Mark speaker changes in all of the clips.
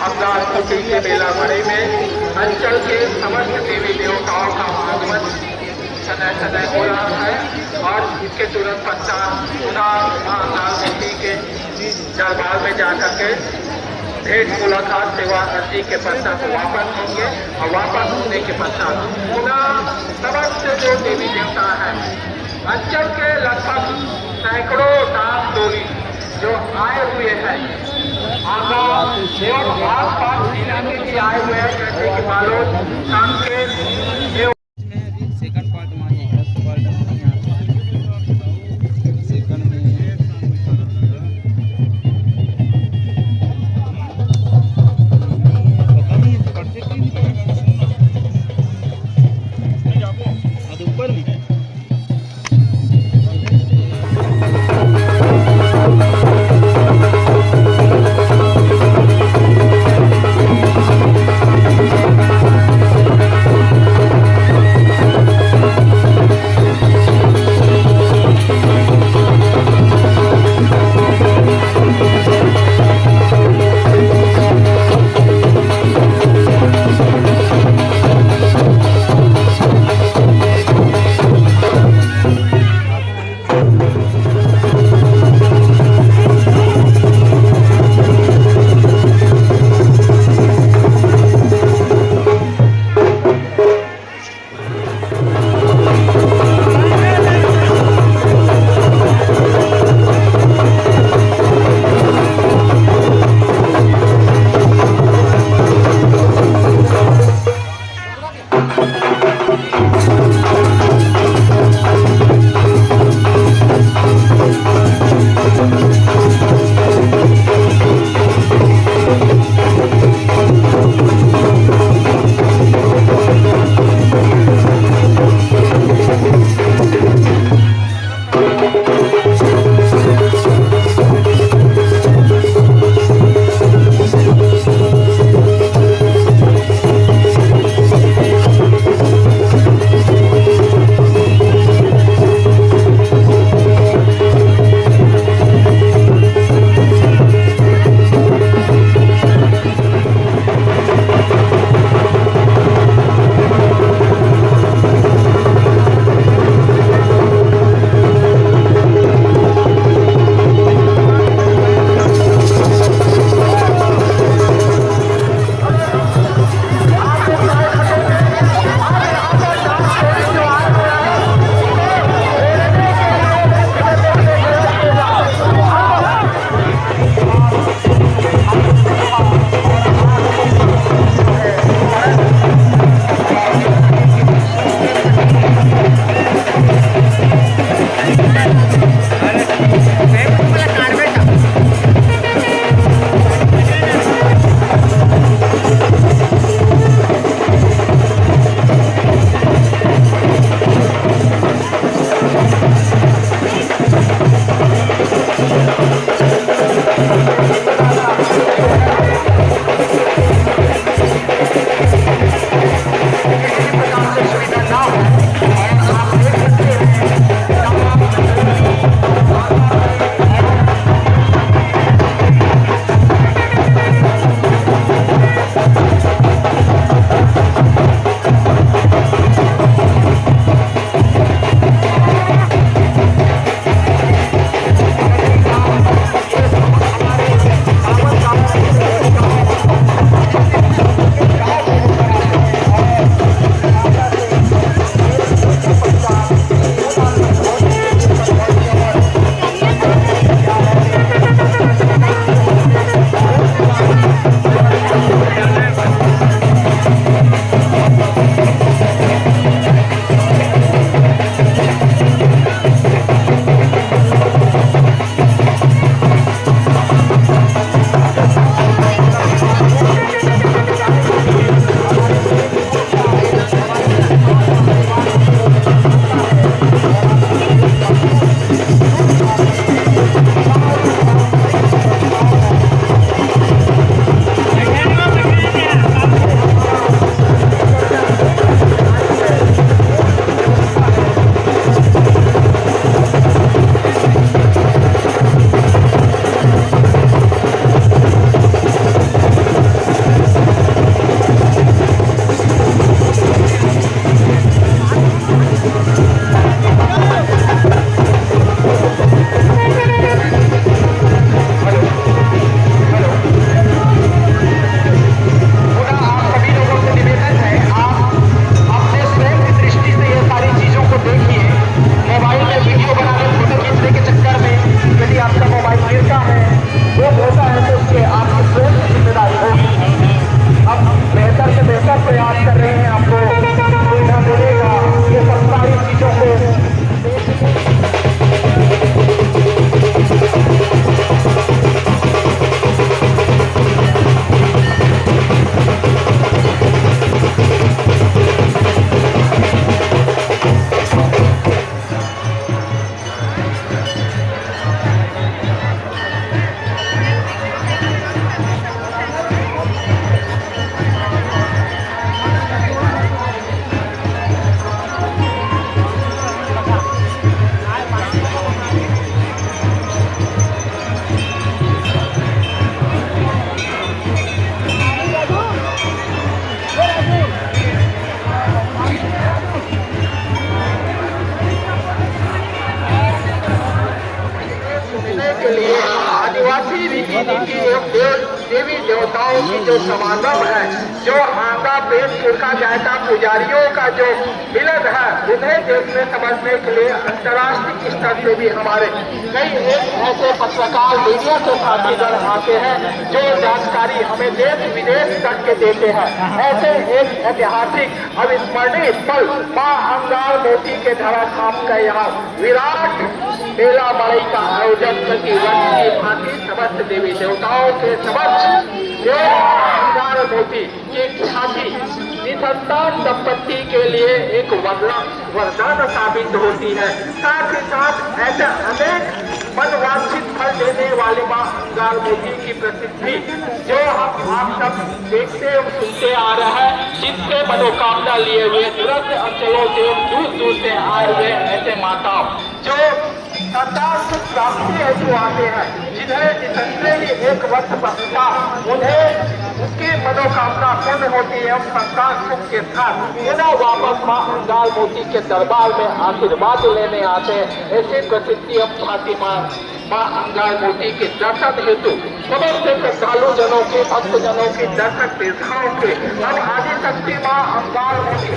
Speaker 1: हमदास कुटी के मेला मड़ई में अंचल के समस्त देवी देवताओं का आगमन समय समय हो रहा है और इसके तुरंत पश्चात पुनः हमदास कुटी के दरबार में जाकर के भेंट मुलाकात सेवा अर्जी के पश्चात वापस होंगे और वापस होने के पश्चात पुनः समस्त जो देवी देवता हैं अंचल के लगभग सैकड़ों दास डोली जो आए हुए हैं आस पास इलाके के आए हुए हैं जैसे कि बालोद कांकेर सेकंड पार्ट में सेकंड में ऊपर में जो समागम है, जो आंगा पेट पुरखा जायका पुजारियों का जो मिलन है, उन्हें देखने समझने के लिए अंतर्राष्ट्रीय स्तर से भी हमारे कई एक ऐसे पत्रकार मीडिया के साथीगण आते हैं जो जानकारी हमें देश विदेश तक के देते हैं। ऐसे एक ऐतिहासिक अविस्मरणीय पल मां अंगार मोती के धराधाम का यहाँ विराट मेला मड़ई का आयोजन प्रति वर्ष की भांति समस्त देवी देवताओं के समक्ष अंगार मोती की ख्याति निसंतान दंपत्ति के लिए एक वरदान साबित होती है। साथ ही साथ ऐसे अनेक मनवांछित फल देने वाली मां अंगार मोती की प्रसिद्धि जो आप सब देखते और सुनते आ रहे हैं, जिनसे मनोकामना लिए हुए दूरस्थ अंचलों से दूर दूर से आए हुए ऐसे माताओं जो संतान सुख प्राप्ति हेतु आते हैं, जिन्हें निसंदेह ही एक वर्ष पश्चात उन्हें उसकी मनोकामना पूर्ण होती है और संतान सुख के साथ पुनः वापस मां अंगार मोती के दरबार में आशीर्वाद लेने आते हैं। ऐसी प्रसिद्धि अब फातिमा मां अंगार मोती के दर्शन हेतु समस्त श्रद्धालु जनों के भक्त जनों के दर्शक दीर्घाओं के अब आदि शक्ति मां अंगार मोती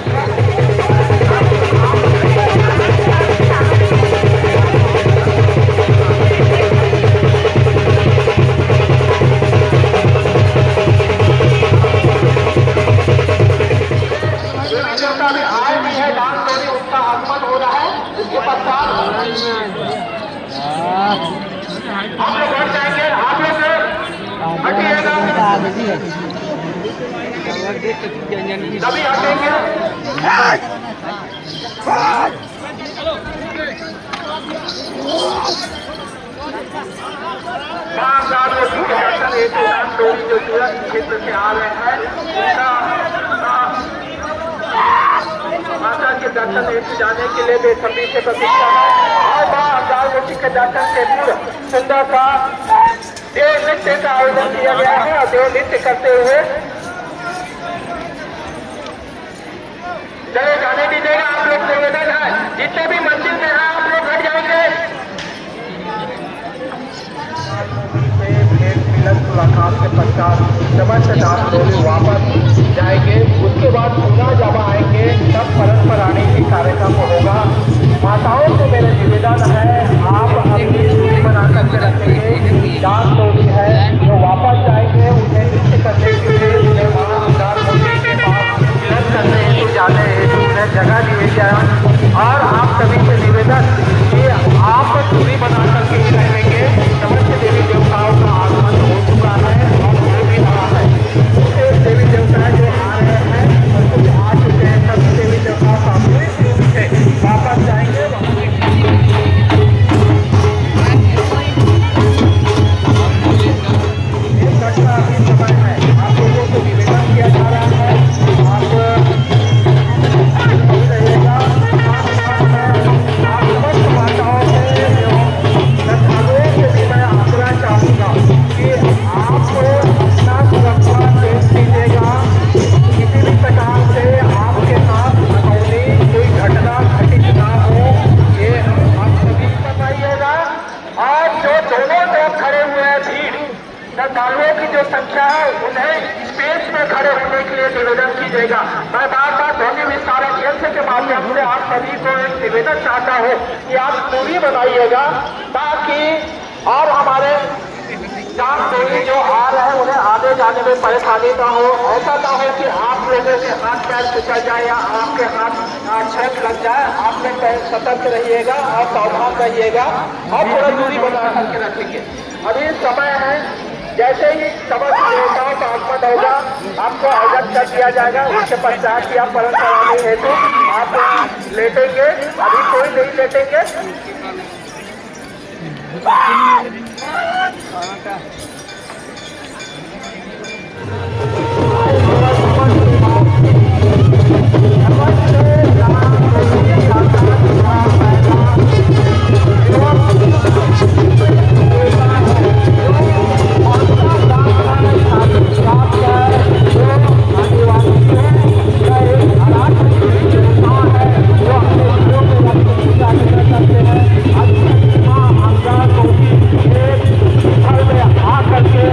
Speaker 1: आए भी है, डांस टोली उसका आगमन हो रहा है। इसके पश्चात आप लोग बढ़ जाएंगे, आप लोग हटिएगा, तभी हटेंगे। डांस टोली जो सूरत क्षेत्र से आ रहे हैं माता के दर्शन हेतु जाने के लिए बेसब्री से प्रतीक्षा है। और मां अंगार मोती के दर्शन से पूर्व सुंदर सा देव नृत्य का आयोजन किया गया है और देव नृत्य करते हुए चले जाने दीजिएगा। आप लोग निवेदन है, जितने भी मंदिर में है आप लोग हट जाएंगे। मुलाकात के पश्चात समस्त डांस टोली वापस जाएंगे। उसके बाद पुनः जब आएंगे तब परंपराणी की कार्यक्रम होगा। माताओं से मेरा निवेदन है, आप अपनी दूरी बना करके रखेंगे। डांस टोली है जो वापस जाएंगे, उन्हें नृत्य करने के लिए उन्हें मां अंगार मोती के पास मिलन करने हेतु जाने हेतु उन्हें जगह दिए जाए। और आप सभी से निवेदन कि आप दूरी बना करके ही रहेंगे। समस्त देवी देवताओं का आगमन हो चुका है और हो भी रहा है। देवी देवता जो आ रहे हैं और कुछ आ चुके हैं, सभी देवी देवताओं का वापस जाएंगे। एक घटना अभी समय है, आप लोगों को निवेदन किया जा रहा है, आप रहिएगा। आप समस्त माताओं से श्रद्धालुओं से भी मैं आग्रह चाहूँगा कि आप अपना सुरक्षा देख लीजिएगा। किसी भी प्रकार से आपके साथ अनहोनी कोई घटना घटित ना हो, ये आप सभी बताइएगा। और जो दोनों तरफ खड़े हुए हैं भीड़ श्रद्धालुओं की जो संख्या है, उन्हें स्पेस में खड़े होने के लिए निवेदन कीजिएगा। मैं बार बार ध्वनि विस्तारक यंत्र के माध्यम से आप सभी को एक निवेदन चाहता हूँ कि आप दूरी बनाइएगा, ताकि और हमारे डांस टोली जो आ रहे हैं उन्हें आने जाने में परेशानी ना हो। ऐसा ना हो कि आप लोगों के हाथ पैर फिसल जाए या आपके हाथ छेद लग जाए। आप लोग सतर्क रहिएगा और सावधान रहिएगा और थोड़ा दूरी बना करके रखेंगे। अभी समय है, जैसे ही समस्त देवताओं का आगमन होगा आपको अवगत कर दिया जाएगा। उसके पश्चात ही आप परंपरा हेतु आप लेटेंगे। अभी कोई नहीं लेटेंगे। आकर के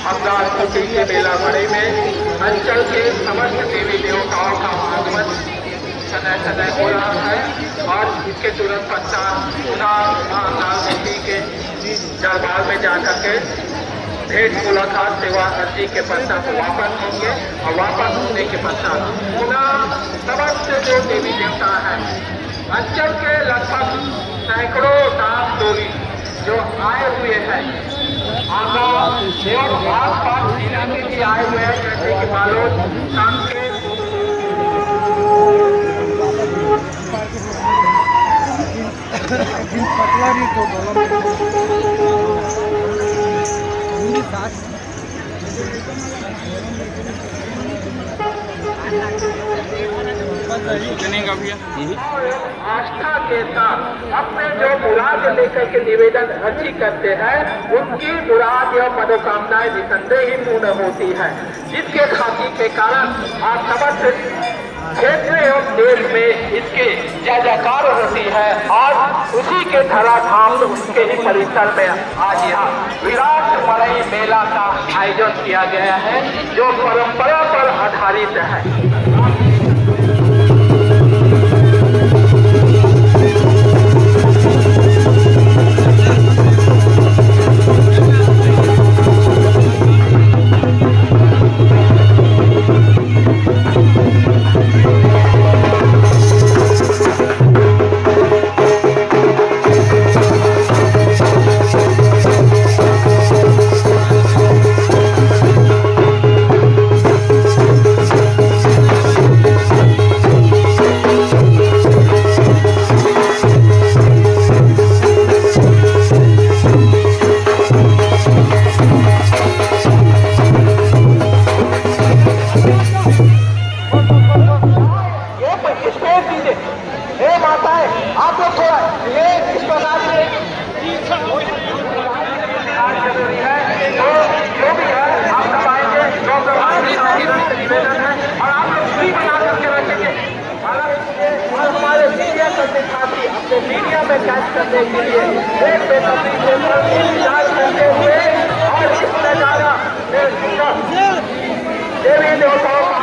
Speaker 1: हमदार कुटी के मेला मड़ई में अंचल के समस्त देवी देवताओं का आगमन समय समय हो रहा है और इसके तुरंत पश्चात पुनः महाकाल मूर्ति के दरबार में जाकर के भेंट मुलाकात सेवा अर्जी के पश्चात वापस होंगे और वापस होने के पश्चात पुनः समस्त जो देवी देवता हैं अंचल के लगभग सैकड़ों नाम डोली जो आए हुए हैं आगा एवं आस पास जिले में भी आए हुए हैं जैसे कि बालोद कांके
Speaker 2: पतला नहीं तो
Speaker 1: आस्था के साथ अपने जो मुराद लेकर के निवेदन अर्जी करते हैं उनकी मुराद या मनोकामनाएं निसंदेह ही पूर्ण होती है जिसके खातिर के कारण आज समस्त क्षेत्र एवं देश में इसके जय जयकार होती है और उसी के धराधाम उसके ही परिसर में आज यहाँ विराट मड़ई मेला का आयोजन किया गया है जो परंपरा पर आधारित है। आप लोग थोड़ा ये इस प्रकार से जरूरी है तो जो भी है आप दबाएंगे जो निवेदन है और आप लोग फ्री बना करके रखेंगे और हमारे मीडिया करने खातिर अपने मीडिया में कैच करने के लिए एक बेतरतीब पेपर इंतजार करते हुए और इस नजारा देवी देवताओं